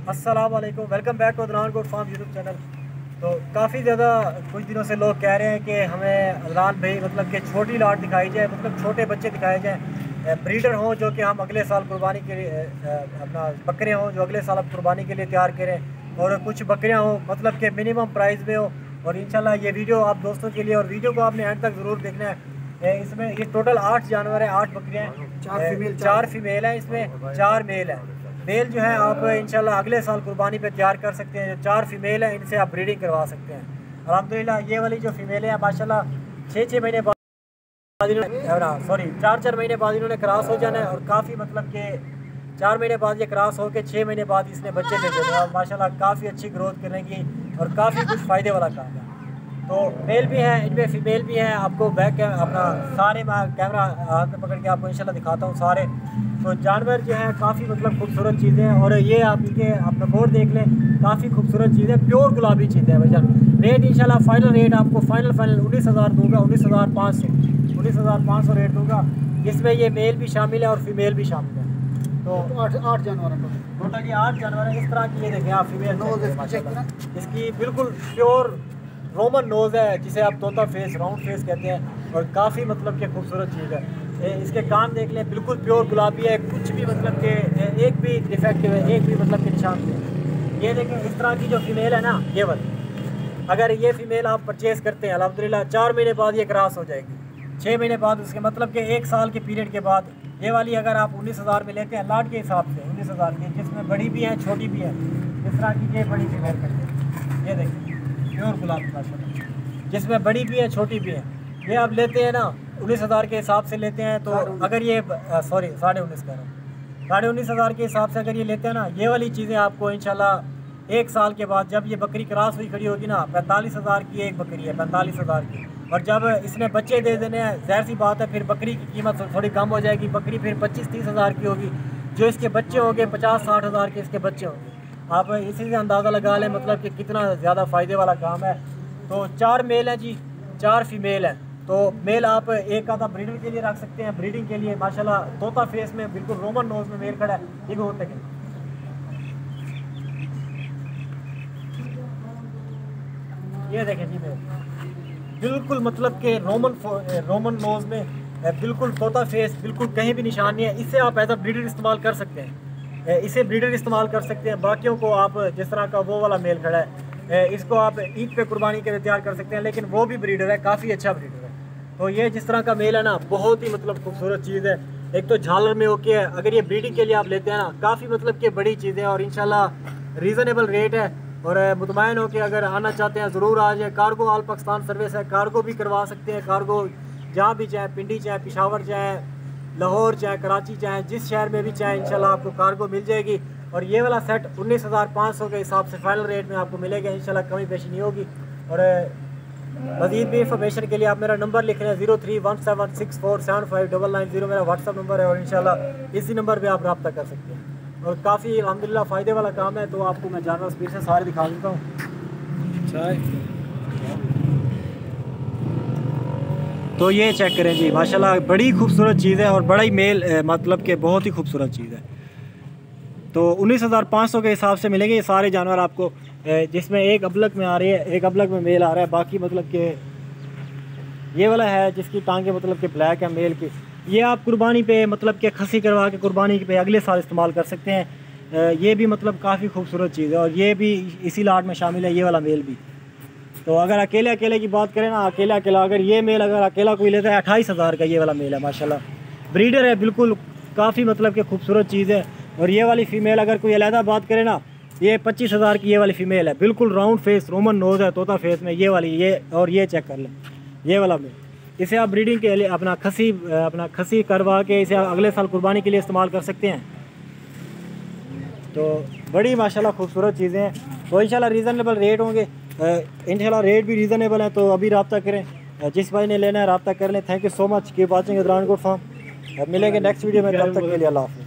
अस्सलाम वालेकुम, welcome back to Adnan goat farm YouTube channel. तो काफ़ी ज़्यादा कुछ दिनों से लोग कह रहे हैं कि हमें अदनान भाई मतलब कि छोटी लाट दिखाई जाए, मतलब छोटे बच्चे दिखाए जाएँ, ब्रीडर हों जो कि हम अगले साल कुर्बानी के लिए अपना बकरे हों जो अगले साल हम कुर्बानी के लिए तैयार करें, और कुछ बकरियाँ हों मतलब कि मिनिमम प्राइस में हो। और इंशाल्लाह ये वीडियो आप दोस्तों के लिए, और वीडियो को आपने एंड तक ज़रूर देखना है। इसमें ये टोटल 8 जानवर हैं, 8 बकरियाँ हैं, 4 फीमेल हैं, इसमें 4 मेल हैं। मेल जो है आप इंशाल्लाह अगले साल कुर्बानी पे तैयार कर सकते हैं। जो 4 फीमेल हैं इनसे आप ब्रीडिंग करवा सकते हैं अल्हम्दुलिल्लाह। ये वाली जो फीमेल है माशाल्लाह 6-6 महीने बाद सॉरी 4-4 महीने बाद इन्होंने क्रॉस हो जाना है, और काफ़ी मतलब कि 4 महीने बाद ये क्रॉस हो के 6 महीने बाद इसने बच्चे दे देने, और माशाल्लाह काफ़ी अच्छी ग्रोथ करेंगी और काफ़ी कुछ फ़ायदे वाला काम है। तो मेल भी है, इनमें फीमेल भी है। आपको बैक अपना सारे कैमरा हाथ में पकड़ के आपको इंशाल्लाह दिखाता हूँ सारे। तो जानवर जो है काफ़ी मतलब खूबसूरत चीज़ें हैं, और ये आप इनके अपना बोर्ड देख लें, काफ़ी खूबसूरत चीज़ें, प्योर गुलाबी चीज़ें हैं भैया। रेट इंशाल्लाह फाइनल रेट आपको फाइनल 19,000 दूँगा, 19,500 रेट दूँगा। इसमें ये मेल भी शामिल है और फीमेल भी शामिल है। तो 8 जानवर टोटल, ये 8 जानवर है। इस तरह की ये देखें आप फीमेल माशाल्लाह, इसकी बिल्कुल प्योर रोमन नोज़ है, जिसे आप तोता फेस, राउंड फेस कहते हैं, और काफ़ी मतलब कि खूबसूरत चीज़ है। इसके कान देख लें, बिल्कुल प्योर गुलाबी है, कुछ भी मतलब कि एक भी डिफेक्टिव है, एक भी मतलब कि निशान नहीं है। ये देखें इस तरह की जो फीमेल है ना, ये वाली, अगर ये फीमेल आप परचेज़ करते हैं अल्हम्दुलिल्लाह 4 महीने बाद ये क्रॉस हो जाएगी, 6 महीने बाद, उसके मतलब कि 1 साल के पीरियड के बाद। ये वाली अगर आप 19,000 में लेते हैं लाट के हिसाब से, 19,000 की, जिसमें बड़ी भी है छोटी भी है। इस तरह की ये बड़ी फीमेल करते हैं, ये देखिए प्योर गुलाबी माशाल्लाह, जिसमें बड़ी भी है छोटी भी है। ये आप लेते हैं ना 19,000 के हिसाब से लेते हैं, तो अगर ये सॉरी 19.5 कह रहा हूँ, 19,500 के हिसाब से अगर ये लेते हैं ना, ये वाली चीज़ें आपको इंशाल्लाह 1 साल के बाद जब ये बकरी क्रॉस हुई खड़ी होगी ना, 45,000 की एक बकरी है, 45,000 की। और जब इसने बच्चे दे देने हैं, ज़ाहिर सी बात है फिर बकरी की कीमत थोड़ी कम हो जाएगी, बकरी फिर 25-30 हज़ार की होगी। जो इसके बच्चे होंगे 50-60 हज़ार के इसके बच्चे होंगे। आप इसी से अंदाज़ा लगा लें मतलब कि कितना ज़्यादा फ़ायदे वाला काम है। तो 4 मेल हैं जी, 4 फीमेल हैं। तो मेल आप एक आधा ब्रीडर के लिए रख सकते हैं, ब्रीडिंग के लिए माशाल्लाह तोता फेस में बिल्कुल रोमन नोज में मेल खड़ा है। ये होता है ये देखें जी, मेल बिल्कुल मतलब कि रोमन नोज में बिल्कुल तोता फेस, बिल्कुल कहीं भी निशान नहीं है। इससे आप एज अ ब्रीडर इस्तेमाल कर सकते हैं, इसे ब्रीडर इस्तेमाल कर सकते हैं। बाकियों को आप जिस तरह का वो वाला मेल खड़ा है, इसको आप ईद पे कुर्बानी के लिए तैयार कर सकते हैं, लेकिन वो भी ब्रीडर है, काफ़ी अच्छा ब्रीडर है। तो ये जिस तरह का मेल है ना, बहुत ही मतलब खूबसूरत चीज़ है। एक तो झालर में ओके है, अगर ये ब्रीडिंग के लिए आप लेते हैं ना, काफ़ी मतलब कि बड़ी चीज़ है, और इंशाल्लाह रीज़नेबल रेट है। और मुतमईन हो के अगर आना चाहते हैं ज़रूर आ जाए। कार्गो ऑल पाकिस्तान सर्विस है, कार्गो भी करवा सकते हैं। कार्गो जहाँ भी चाहे, पिंडी चाहे, पेशावर चाहे, लाहौर चाहे, कराची चाहे, जिस शहर में भी चाहे इंशाल्लाह आपको कार्गो मिल जाएगी। और ये वाला सेट 19,500 के हिसाब से फाइनल रेट में आपको मिलेगा, इंशाल्लाह कमी पेशी नहीं होगी। और मज़ीद भी इंफॉर्मेशन के लिए आप मेरा नंबर लिख रहे हैं 031764759990 मेरा व्हाट्सअप नंबर है, और इंशाल्लाह इसी नंबर पर आप रब्ता कर सकते हैं। और काफ़ी अल्हम्दुलिल्लाह फ़ायदे वाला काम है। तो आपको मैं जानवर स्पीड से सारे दिखा देता हूँ। तो ये चेक करें जी, माशाल्लाह बड़ी खूबसूरत चीज़ है, और बड़ा ही मेल मतलब कि बहुत ही खूबसूरत चीज़ है। तो 19,500 के हिसाब से मिलेंगे ये सारे जानवर आपको, जिसमें एक अबलग में आ रही है, एक अबलग में मेल आ रहा है। बाकी मतलब कि ये वाला है जिसकी टांगे मतलब कि ब्लैक है मेल की, ये आप कुर्बानी पे मतलब कि खसी करवा के कुर्बानी पे अगले साल इस्तेमाल कर सकते हैं। ये भी मतलब काफ़ी खूबसूरत चीज़ है, और ये भी इसी लाट में शामिल है, ये वाला मेल भी। तो अगर अकेले की बात करें ना, अकेला अगर ये मेल अगर अकेला कोई लेता है 28,000 का ये वाला मेल है माशाल्लाह। ब्रीडर है बिल्कुल, काफ़ी मतलब कि खूबसूरत चीज़ है। और ये वाली फ़ीमेल अगर कोई अलहदा बात करे ना, ये 25,000 की ये वाली फ़ीमेल है, बिल्कुल राउंड फेस, रोमन नोज़ है तोता फेस में ये वाली। ये और ये चेक कर लें, ये वाला मेल, इसे आप ब्रीडिंग के लिए अपना खसी करवा के इसे अगले साल कुर्बानी के लिए इस्तेमाल कर सकते हैं। तो बड़ी माशाल्लाह खूबसूरत चीज़ें हैं। तो इंशाल्लाह रीज़नेबल रेट होंगे, इंशाल्लाह रेट भी रीज़नेबल है। तो अभी रब्ता करें, जिस भाई ने लेना है रब्ता कर लें। Thank you so much, keep watching Adnan goat farm. मिलेंगे नेक्स्ट वीडियो में, तब तक के लिए अल्लाह हाफ़िज़।